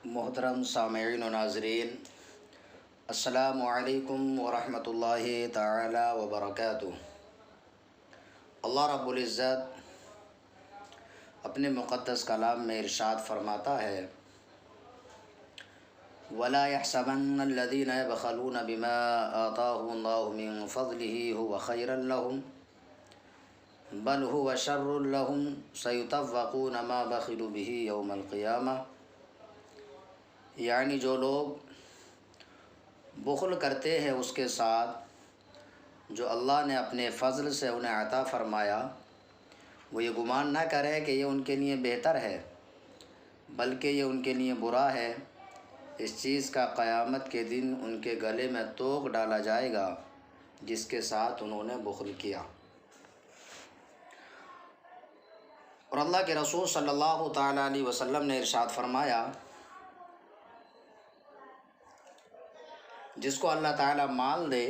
محترم سامعین و ناظرین، السلام علیکم ورحمۃ اللہ تعالی وبرکاتہ۔ اللہ رب العزت اپنے مقدس کلام میں ارشاد فرماتا ہے، وَلَا يَحْسَبَنَّ الَّذِينَ يَبْخَلُونَ بِمَا آتَاهُمُ اللَّهُ مِنْ فَضْلِهِ هُوَ خَيْرًا لَهُمْ بَلْ هُوَ شَرٌّ لَهُمْ سَيُطَوَّقُونَ مَا بَخِلُوا بِهِ يَوْمَ الْقِيَامَةِ، یعنی جو لوگ بخل کرتے ہیں اس کے ساتھ جو اللہ نے اپنے فضل سے انہیں عطا فرمایا، وہ یہ گمان نہ کریں کہ یہ ان کے لیے بہتر ہے، بلکہ یہ ان کے لیے برا ہے۔ اس چیز کا قیامت کے دن ان کے گلے میں طوق ڈالا جائے گا جس کے ساتھ انہوں نے بخل کیا۔ اور اللہ کے رسول صلی اللہ تعالیٰ علیہ وسلم نے ارشاد فرمایا، جس کو اللہ تعالیٰ مال دے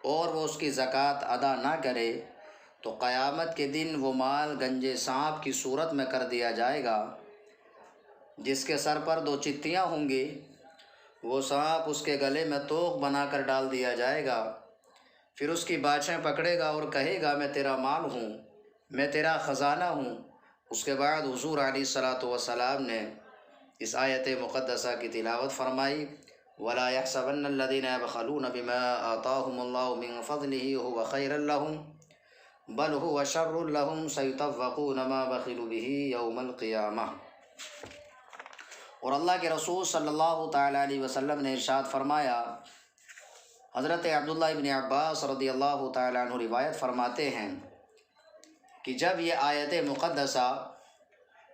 اور وہ اس کی زکوٰۃ ادا نہ کرے تو قیامت کے دن وہ مال گنجے سانپ کی صورت میں کر دیا جائے گا، جس کے سر پر 2 چتیاں ہوں گی۔ وہ سانپ اس کے گلے میں طوق بنا کر ڈال دیا جائے گا، پھر اس کی باچھیں پکڑے گا اور کہے گا، میں تیرا مال ہوں، میں تیرا خزانہ ہوں۔ اس کے بعد حضور علیہ الصلاۃ والسلام نے اس آیت مقدسہ کی تلاوت فرمائی، وَلَا يَحْسَبَنَّ الَّذِينَ يَبْخَلُونَ بِمَا آتَاهُمُ اللَّهُ مِنْ فَضْلِهِ هُوَ خَيْرًا لَهُمْ بَلْ هُوَ شَرٌّ لَهُمْ سَيُطَوَّقُونَ مَا بَخِلُوا بِهِ يَوْمَ الْقِيَامَةِ۔ اور اللہ کے رسول صلی اللہ تعالیٰ علیہ وسلم نے ارشاد فرمایا، حضرت عبداللہ ابن عباس رضی اللہ تعالیٰ عنہ روایت فرماتے ہیں کہ جب یہ آیت مقدسہ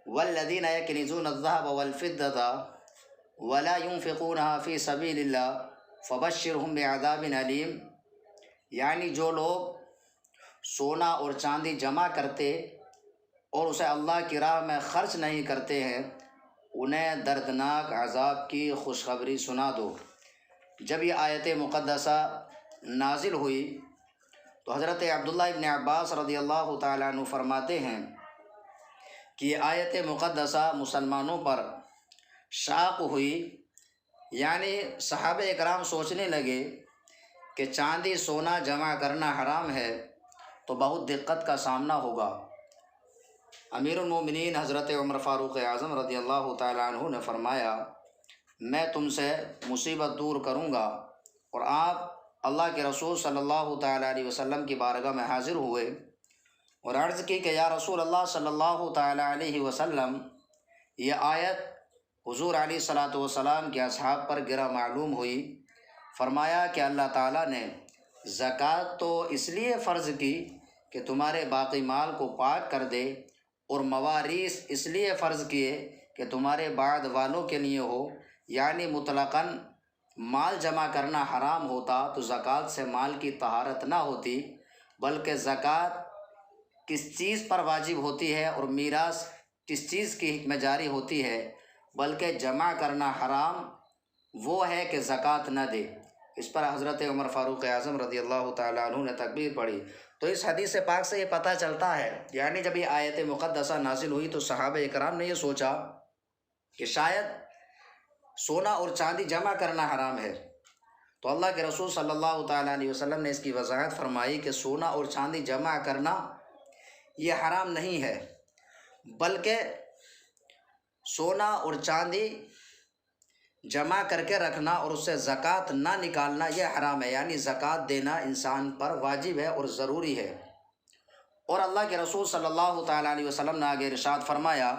وَالَّذِينَ يَكْنِزُونَ الذَّهَبَ وَالْفِضَّةَ وَلَا يُنْفِقُونَهَا فِي سَبِيلِ اللَّهِ فَبَشِّرْهُم بِعَذَابٍ أَلِيمٍ، یعنی جو لوگ سونا اور چاندی جمع کرتے اور اسے اللہ کی راہ میں خرچ نہیں کرتے ہیں، انہیں دردناک عذاب کی خوشخبری سنا دو۔ جب یہ آیت مقدسہ نازل ہوئی تو حضرت عبداللہ ابن عباس رضی اللہ تعالیٰ عنہ فرماتے ہیں کہ یہ آیت مقدسہ مسلمانوں پر شاق ہوئی، یعنی صحابہ اکرام سوچنے لگے کہ چاندی سونا جمع کرنا حرام ہے تو بہت دقت کا سامنا ہوگا۔ امیر المومنین حضرت عمر فاروق اعظم رضی اللہ تعالیٰ عنہ نے فرمایا، میں تم سے مصیبت دور کروں گا، اور آپ اللہ کے رسول صلی اللہ تعالیٰ علیہ وسلم کی بارگاہ میں حاضر ہوئے اور عرض کی کہ یا رسول اللہ صلی اللہ تعالیٰ علیہ وسلم، یہ آیت حضور علیہ الصلاۃ والسلام کے اصحاب پر گرا معلوم ہوئی۔ فرمایا کہ اللہ تعالیٰ نے زکوٰۃ تو اس لیے فرض کی کہ تمہارے باقی مال کو پاک کر دے، اور مواریث اس لیے فرض کیے کہ تمہارے بعد والوں کے لیے ہو، یعنی مطلقاً مال جمع کرنا حرام ہوتا تو زکوٰۃ سے مال کی طہارت نہ ہوتی، بلکہ زکوٰۃ کس چیز پر واجب ہوتی ہے اور میراث کس چیز کی حکم جاری ہوتی ہے، بلکہ جمع کرنا حرام وہ ہے کہ زکوٰۃ نہ دے۔ اس پر حضرت عمر فاروق اعظم رضی اللہ تعالیٰ عنہ نے تکبیر پڑھی۔ تو اس حدیث پاک سے یہ پتہ چلتا ہے، یعنی جب یہ آیت مقدسہ نازل ہوئی تو صحابہ اکرام نے یہ سوچا کہ شاید سونا اور چاندی جمع کرنا حرام ہے، تو اللہ کے رسول صلی اللہ تعالیٰ علیہ وسلم نے اس کی وضاحت فرمائی کہ سونا اور چاندی جمع کرنا یہ حرام نہیں ہے، بلکہ سونا اور چاندی جمع کر کے رکھنا اور اس سے زکوٰۃ نہ نکالنا یہ حرام ہے، یعنی زکوٰۃ دینا انسان پر واجب ہے اور ضروری ہے۔ اور اللہ کے رسول صلی اللہ تعالیٰ علیہ وسلم نے آگے ارشاد فرمایا،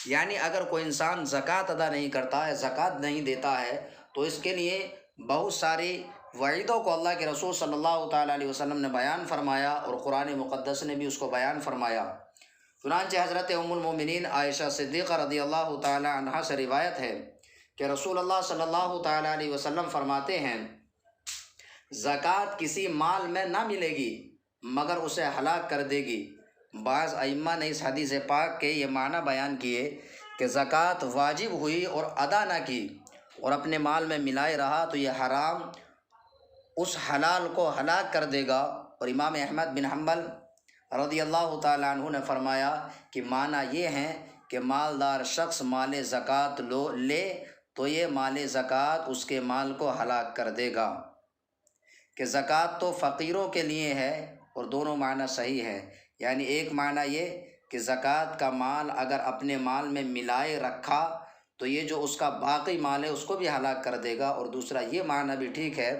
یعنی اگر کوئی انسان زکوٰۃ ادا نہیں کرتا ہے، زکوٰۃ نہیں دیتا ہے، تو اس کے لیے بہت ساری وعیدوں کو اللہ کے رسول صلی اللہ تعالیٰ علیہ وسلم نے بیان فرمایا، اور قرآن مقدس نے بھی اس کو بیان فرمایا۔ چنانچہ حضرت ام المومنین عائشہ صدیقہ رضی اللہ تعالیٰ عنہا سے روایت ہے کہ رسول اللہ صلی اللہ تعالیٰ علیہ وسلم فرماتے ہیں، زکوٰۃ کسی مال میں نہ ملے گی مگر اسے ہلاک کر دے گی۔ بعض ائمہ نے اس حدیث پاک کے یہ معنی بیان کیے کہ زکوٰۃ واجب ہوئی اور ادا نہ کی اور اپنے مال میں ملائے رہا تو یہ حرام اس حلال کو ہلاک کر دے گا۔ اور امام احمد بن حنبل رضی اللہ تعالیٰ عنہ نے فرمایا کہ معنی یہ ہیں کہ مالدار شخص مال زکوٰۃ لے تو یہ مال زکوٰۃ اس کے مال کو ہلاک کر دے گا۔ کہ زکوٰۃ تو فقیروں کے لیے ہے، اور دونوں معنی صحیح ہے۔ یعنی ایک معنی یہ کہ زکوٰۃ کا مال اگر اپنے مال میں ملائے رکھا تو یہ جو اس کا باقی مال ہے اس کو بھی ہلاک کر دے گا، اور دوسرا یہ معنی بھی ٹھیک ہے،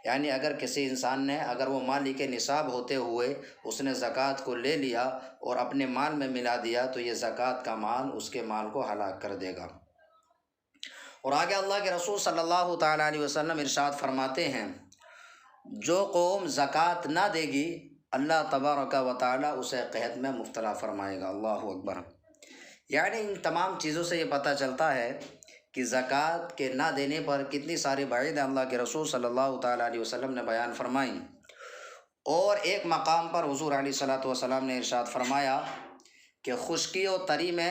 یعنی اگر کسی انسان نے اگر وہ مالک نصاب ہوتے ہوئے اس نے زکوٰۃ کو لے لیا اور اپنے مال میں ملا دیا تو یہ زکوٰۃ کا مال اس کے مال کو ہلاک کر دے گا۔ اور آگے اللہ کے رسول صلی اللہ تعالیٰ علیہ وسلم ارشاد فرماتے ہیں، جو قوم زکوٰۃ نہ دے گی اللہ تبارک و تعالیٰ اسے قحط میں مبتلا فرمائے گا۔ اللہ اکبر۔ یعنی ان تمام چیزوں سے یہ پتہ چلتا ہے کہ زکوٰۃ کے نہ دینے پر کتنی ساری وعید اللہ کے رسول صلی اللہ تعالیٰ علیہ وسلم نے بیان فرمائیں۔ اور ایک مقام پر حضور علیہ الصلوۃ والسلام نے ارشاد فرمایا کہ خشکی و تری میں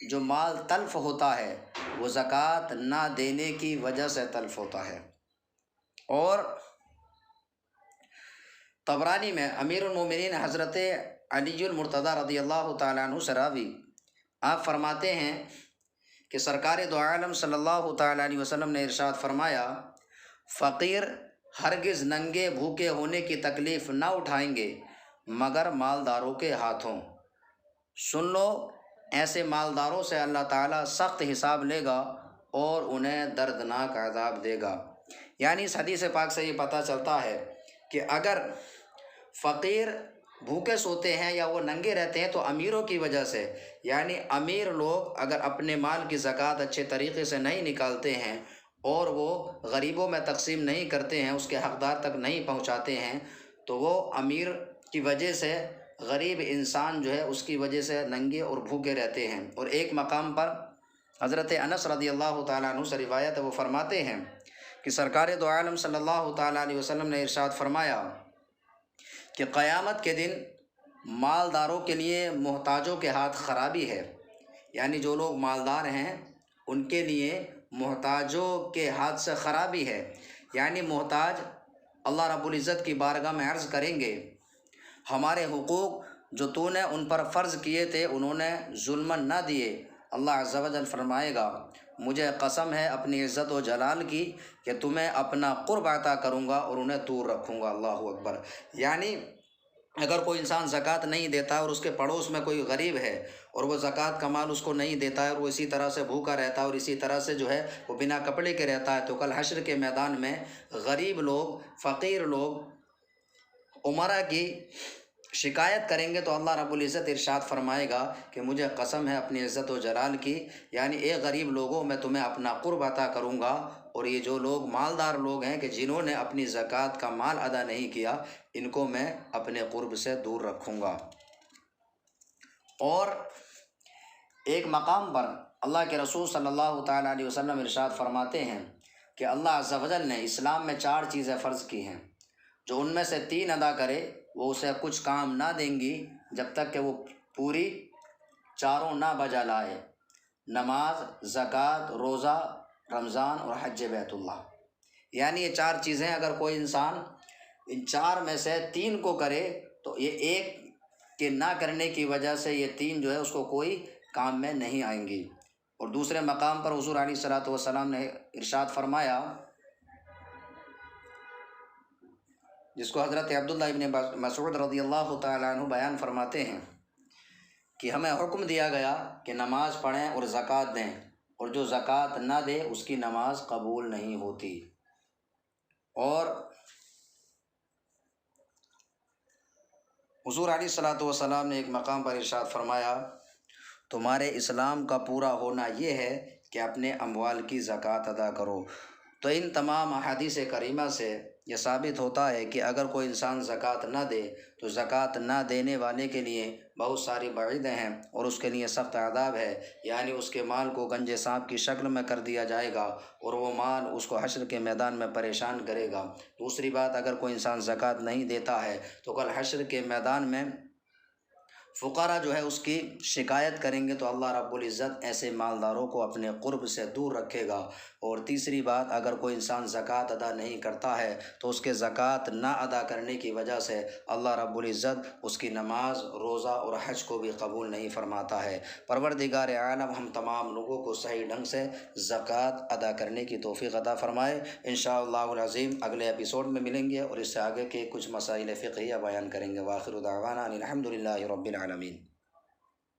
جو مال تلف ہوتا ہے وہ زکوٰۃ نہ دینے کی وجہ سے تلف ہوتا ہے۔ اور طبرانی میں امیر المومنین حضرت علی المرتضیٰ رضی اللہ تعالیٰ عنہ سے راوی، آپ فرماتے ہیں کہ سرکار دو عالم صلی اللہ تعالیٰ علیہ وسلم نے ارشاد فرمایا، فقیر ہرگز ننگے بھوکے ہونے کی تکلیف نہ اٹھائیں گے مگر مالداروں کے ہاتھوں۔ سن لو، ایسے مالداروں سے اللہ تعالیٰ سخت حساب لے گا اور انہیں دردناک عذاب دے گا۔ یعنی اس حدیث پاک سے یہ پتہ چلتا ہے کہ اگر فقیر بھوکے سوتے ہیں یا وہ ننگے رہتے ہیں تو امیروں کی وجہ سے، یعنی امیر لوگ اگر اپنے مال کی زکوٰۃ اچھے طریقے سے نہیں نکالتے ہیں اور وہ غریبوں میں تقسیم نہیں کرتے ہیں، اس کے حقدار تک نہیں پہنچاتے ہیں، تو وہ امیر کی وجہ سے غریب انسان جو ہے اس کی وجہ سے ننگے اور بھوکے رہتے ہیں۔ اور ایک مقام پر حضرت انس رضی اللہ تعالیٰ عنہ سے روایت ہے، وہ فرماتے ہیں کہ سرکار دو عالم صلی اللہ تعالیٰ علیہ وسلم نے ارشاد فرمایا کہ قیامت کے دن مالداروں کے لیے محتاجوں کے ہاتھ خرابی ہے، یعنی جو لوگ مالدار ہیں ان کے لیے محتاجوں کے ہاتھ سے خرابی ہے۔ یعنی محتاج اللہ رب العزت کی بارگاہ میں عرض کریں گے، ہمارے حقوق جو تو نے ان پر فرض کیے تھے انہوں نے ظلماً نہ دیے۔ اللہ عز و جل فرمائے گا، مجھے قسم ہے اپنی عزت و جلال کی کہ تمہیں اپنا قرب عطا کروں گا اور انہیں دور رکھوں گا۔ اللہ اکبر۔ یعنی اگر کوئی انسان زکوٰۃ نہیں دیتا اور اس کے پڑوس میں کوئی غریب ہے اور وہ زکوٰۃ کا مال اس کو نہیں دیتا ہے اور وہ اسی طرح سے بھوکا رہتا ہے اور اسی طرح سے جو ہے وہ بنا کپڑے کے رہتا ہے، تو کل حشر کے میدان میں غریب لوگ، فقیر لوگ امراء کی شکایت کریں گے تو اللہ رب العزت ارشاد فرمائے گا کہ مجھے قسم ہے اپنی عزت و جلال کی، یعنی اے غریب لوگوں میں تمہیں اپنا قرب عطا کروں گا، اور یہ جو لوگ مالدار لوگ ہیں کہ جنہوں نے اپنی زکوٰۃ کا مال ادا نہیں کیا ان کو میں اپنے قرب سے دور رکھوں گا۔ اور ایک مقام پر اللہ کے رسول صلی اللہ تعالیٰ علیہ وسلم ارشاد فرماتے ہیں کہ اللہ عز و جل نے اسلام میں 4 چیزیں فرض کی ہیں، جو ان میں سے 3 ادا کرے وہ اسے کچھ کام نہ دیں گی جب تک کہ وہ پوری 4 نہ بجا لائے: نماز، زکوٰۃ، روزہ رمضان اور حج بیت اللہ۔ یعنی یہ 4 چیزیں اگر کوئی انسان ان 4 میں سے 3 کو کرے تو یہ ایک کے نہ کرنے کی وجہ سے یہ 3 جو ہے اس کو کوئی کام میں نہیں آئیں گی۔ اور دوسرے مقام پر حضور علیہ الصلوۃ والسلام نے ارشاد فرمایا، جس کو حضرت عبداللہ ابن مسعود رضی اللہ تعالیٰ عنہ بیان فرماتے ہیں کہ ہمیں حکم دیا گیا کہ نماز پڑھیں اور زکوٰۃ دیں، اور جو زکوٰۃ نہ دے اس کی نماز قبول نہیں ہوتی۔ اور حضور علیہ الصلوۃ والسلام نے ایک مقام پر ارشاد فرمایا، تمہارے اسلام کا پورا ہونا یہ ہے کہ اپنے اموال کی زکوٰۃ ادا کرو۔ تو ان تمام احادیث کریمہ سے یہ ثابت ہوتا ہے کہ اگر کوئی انسان زکوٰۃ نہ دے تو زکوٰۃ نہ دینے والے کے لیے بہت ساری وعیدیں ہیں اور اس کے لیے سخت عذاب ہے، یعنی اس کے مال کو گنج سانپ کی شکل میں کر دیا جائے گا اور وہ مال اس کو حشر کے میدان میں پریشان کرے گا۔ دوسری بات، اگر کوئی انسان زکوٰۃ نہیں دیتا ہے تو کل حشر کے میدان میں فقراء جو ہے اس کی شکایت کریں گے تو اللہ رب العزت ایسے مالداروں کو اپنے قرب سے دور رکھے گا۔ اور تیسری بات، اگر کوئی انسان زکوٰۃ ادا نہیں کرتا ہے تو اس کے زکوٰۃ نہ ادا کرنے کی وجہ سے اللہ رب العزت اس کی نماز، روزہ اور حج کو بھی قبول نہیں فرماتا ہے۔ پروردگار عالم ہم تمام لوگوں کو صحیح ڈھنگ سے زکوٰۃ ادا کرنے کی توفیق عطا فرمائے۔ انشاءاللہ العظیم اگلے ایپیسوڈ میں ملیں گے اور اس سے آگے کے کچھ مسائل فقہیہ بیان کریں گے۔ وآخر دعوانا ان الحمد للہ رب العالمین۔